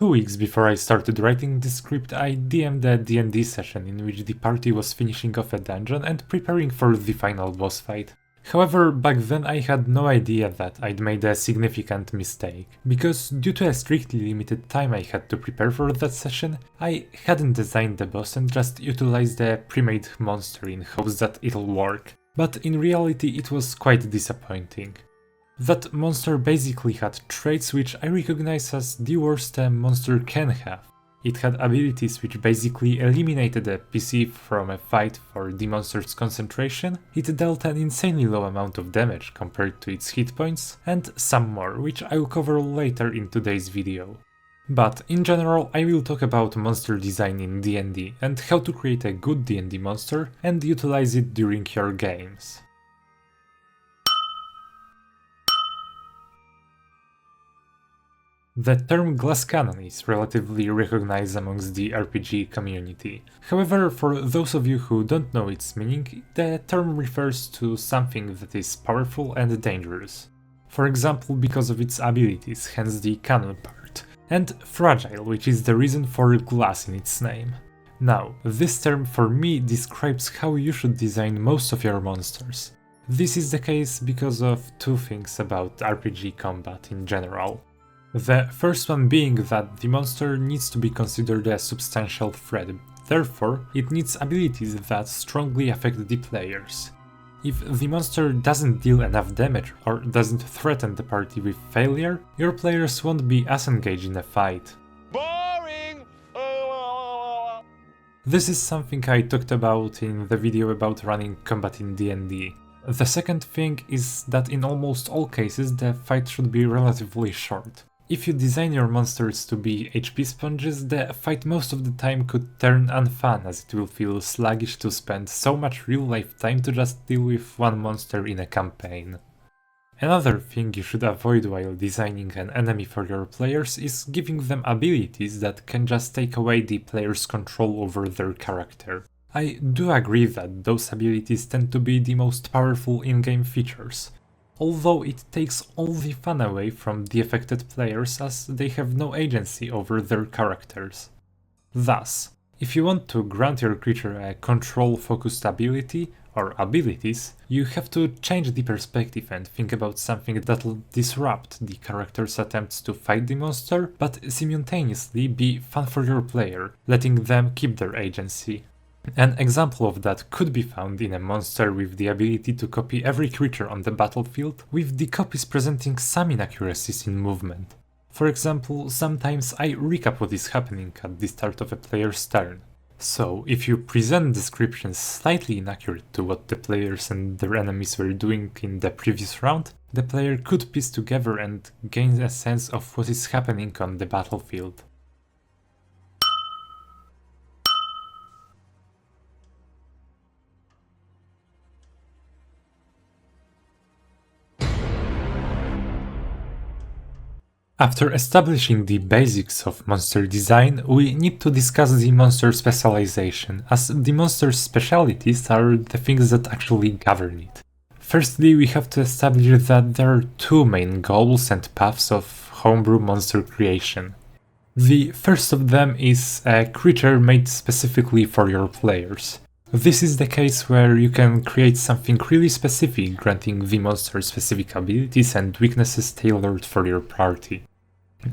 2 weeks before I started writing this script, I DM'd a D&D session in which the party was finishing off a dungeon and preparing for the final boss fight. However, back then I had no idea that I'd made a significant mistake, because due to a strictly limited time I had to prepare for that session, I hadn't designed the boss and just utilized a pre-made monster in hopes that it'll work. But in reality it was quite disappointing. That monster basically had traits which I recognize as the worst a monster can have. It had abilities which basically eliminated a PC from a fight for the monster's concentration, it dealt an insanely low amount of damage compared to its hit points, and some more, which I'll cover later in today's video. But in general, I will talk about monster design in D&D and how to create a good D&D monster and utilize it during your games. The term glass cannon is relatively recognized amongst the RPG community. However, for those of you who don't know its meaning, the term refers to something that is powerful and dangerous. For example, because of its abilities, hence the cannon part, and fragile, which is the reason for glass in its name. Now, this term for me describes how you should design most of your monsters. This is the case because of two things about RPG combat in general. The first one being that the monster needs to be considered a substantial threat, therefore it needs abilities that strongly affect the players. If the monster doesn't deal enough damage or doesn't threaten the party with failure, your players won't be as engaged in a fight. Boring! This is something I talked about in the video about running combat in D&D. The second thing is that in almost all cases the fight should be relatively short. If you design your monsters to be HP sponges, the fight most of the time could turn unfun, as it will feel sluggish to spend so much real-life time to just deal with one monster in a campaign. Another thing you should avoid while designing an enemy for your players is giving them abilities that can just take away the player's control over their character. I do agree that those abilities tend to be the most powerful in-game features, although it takes all the fun away from the affected players as they have no agency over their characters. Thus, if you want to grant your creature a control-focused ability, or abilities, you have to change the perspective and think about something that'll disrupt the character's attempts to fight the monster, but simultaneously be fun for your player, letting them keep their agency. An example of that could be found in a monster with the ability to copy every creature on the battlefield, with the copies presenting some inaccuracies in movement. For example, sometimes I recap what is happening at the start of a player's turn. So, if you present descriptions slightly inaccurate to what the players and their enemies were doing in the previous round, the player could piece together and gain a sense of what is happening on the battlefield. After establishing the basics of monster design, we need to discuss the monster specialization, as the monster's specialities are the things that actually govern it. Firstly, we have to establish that there are two main goals and paths of homebrew monster creation. The first of them is a creature made specifically for your players. This is the case where you can create something really specific, granting the monster specific abilities and weaknesses tailored for your party.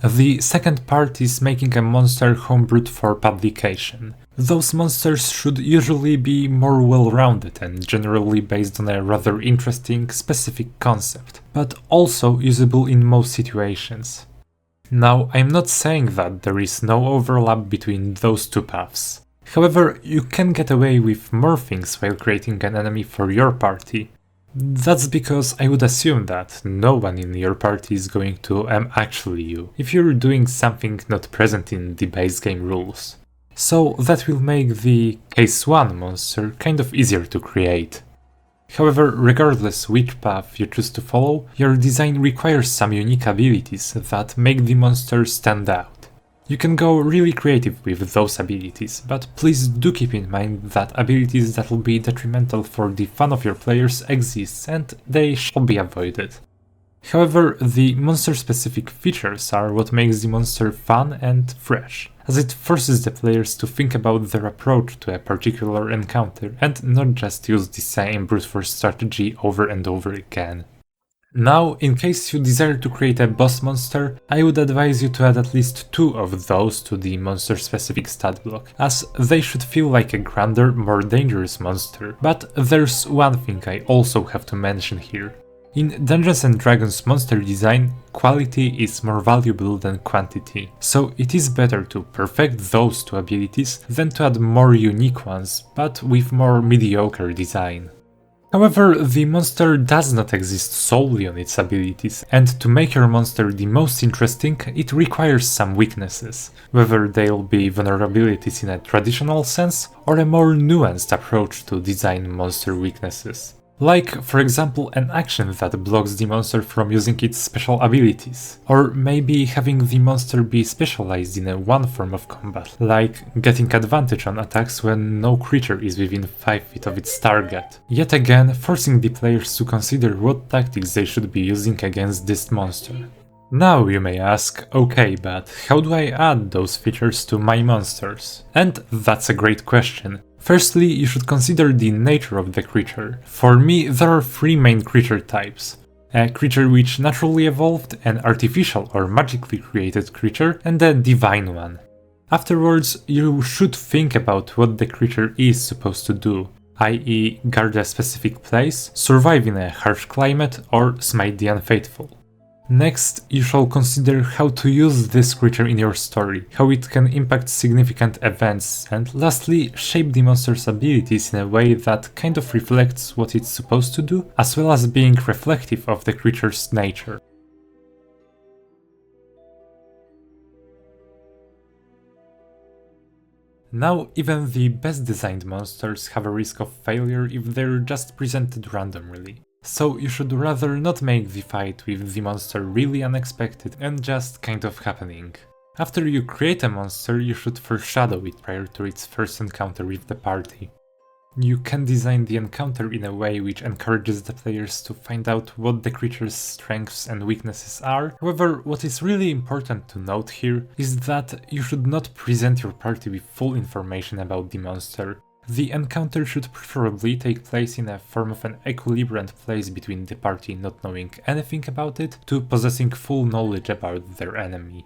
The second part is making a monster homebrewed for publication. Those monsters should usually be more well-rounded and generally based on a rather interesting, specific concept, but also usable in most situations. Now, I'm not saying that there is no overlap between those two paths. However, you can get away with more things while creating an enemy for your party. That's because I would assume that no one in your party is going to actually you, if you're doing something not present in the base game rules. So that will make the Case 1 monster kind of easier to create. However, regardless which path you choose to follow, your design requires some unique abilities that make the monster stand out. You can go really creative with those abilities, but please do keep in mind that abilities that will be detrimental for the fun of your players exist and they shall be avoided. However, the monster-specific features are what makes the monster fun and fresh, as it forces the players to think about their approach to a particular encounter and not just use the same brute force strategy over and over again. Now, in case you desire to create a boss monster, I would advise you to add at least 2 of those to the monster-specific stat block, as they should feel like a grander, more dangerous monster. But there's one thing I also have to mention here. In Dungeons & Dragons monster design, quality is more valuable than quantity, so it is better to perfect those 2 abilities than to add more unique ones, but with more mediocre design. However, the monster does not exist solely on its abilities, and to make your monster the most interesting, it requires some weaknesses, whether they'll be vulnerabilities in a traditional sense or a more nuanced approach to design monster weaknesses. Like, for example, an action that blocks the monster from using its special abilities. Or maybe having the monster be specialized in one form of combat, like getting advantage on attacks when no creature is within 5 feet of its target. Yet again, forcing the players to consider what tactics they should be using against this monster. Now you may ask, okay, but how do I add those features to my monsters? And that's a great question. Firstly, you should consider the nature of the creature. For me, there are 3 main creature types. A creature which naturally evolved, an artificial or magically created creature, and a divine one. Afterwards, you should think about what the creature is supposed to do, i.e. guard a specific place, survive in a harsh climate, or smite the unfaithful. Next, you shall consider how to use this creature in your story, how it can impact significant events, and lastly, shape the monster's abilities in a way that kind of reflects what it's supposed to do, as well as being reflective of the creature's nature. Now, even the best designed monsters have a risk of failure if they're just presented randomly. So you should rather not make the fight with the monster really unexpected and just kind of happening. After you create a monster, you should foreshadow it prior to its first encounter with the party. You can design the encounter in a way which encourages the players to find out what the creature's strengths and weaknesses are. However, what is really important to note here is that you should not present your party with full information about the monster. The encounter should preferably take place in a form of an equilibrium place between the party not knowing anything about it to possessing full knowledge about their enemy.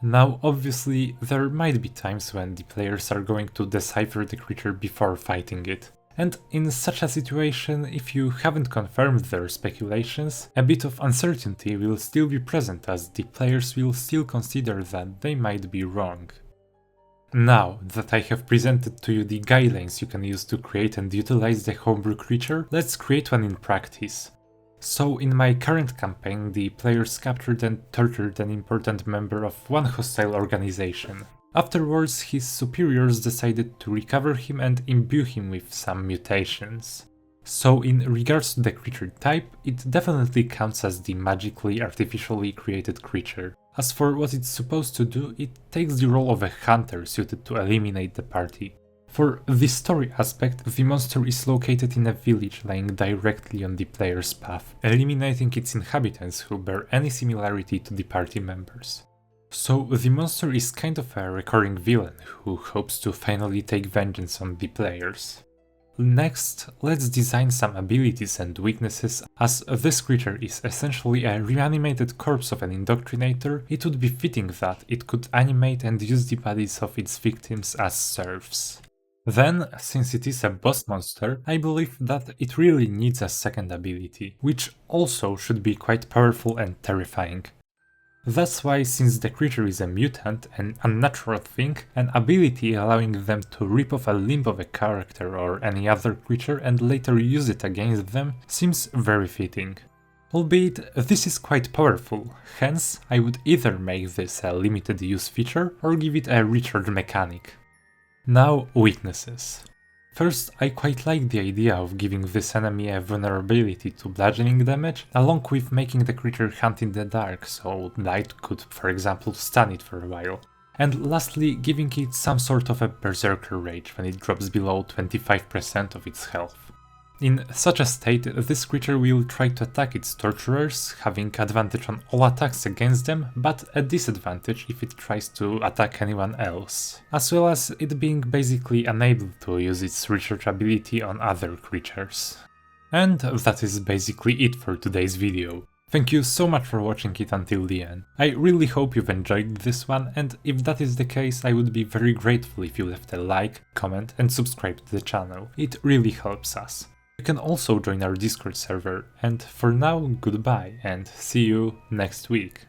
Now, obviously, there might be times when the players are going to decipher the creature before fighting it. And in such a situation, if you haven't confirmed their speculations, a bit of uncertainty will still be present as the players will still consider that they might be wrong. Now that I have presented to you the guidelines you can use to create and utilize the homebrew creature, let's create one in practice. So in my current campaign, the players captured and tortured an important member of one hostile organization. Afterwards, his superiors decided to recover him and imbue him with some mutations. So in regards to the creature type, it definitely counts as the magically artificially created creature. As for what it's supposed to do, it takes the role of a hunter suited to eliminate the party. For the story aspect, the monster is located in a village lying directly on the player's path, eliminating its inhabitants who bear any similarity to the party members. So the monster is kind of a recurring villain who hopes to finally take vengeance on the players. Next, let's design some abilities and weaknesses. As this creature is essentially a reanimated corpse of an indoctrinator, it would be fitting that it could animate and use the bodies of its victims as serfs. Then, since it is a boss monster, I believe that it really needs a second ability, which also should be quite powerful and terrifying. That's why, since the creature is a mutant, an unnatural thing, an ability allowing them to rip off a limb of a character or any other creature and later use it against them seems very fitting. Albeit, this is quite powerful, hence I would either make this a limited use feature or give it a recharge mechanic. Now, weaknesses. First, I quite like the idea of giving this enemy a vulnerability to bludgeoning damage, along with making the creature hunt in the dark, so light could, for example, stun it for a while. And lastly, giving it some sort of a berserker rage when it drops below 25% of its health. In such a state, this creature will try to attack its torturers, having advantage on all attacks against them, but a disadvantage if it tries to attack anyone else, as well as it being basically unable to use its research ability on other creatures. And that is basically it for today's video. Thank you so much for watching it until the end. I really hope you've enjoyed this one, and if that is the case, I would be very grateful if you left a like, comment and subscribe to the channel. It really helps us. You can also join our Discord server, and for now, goodbye and see you next week.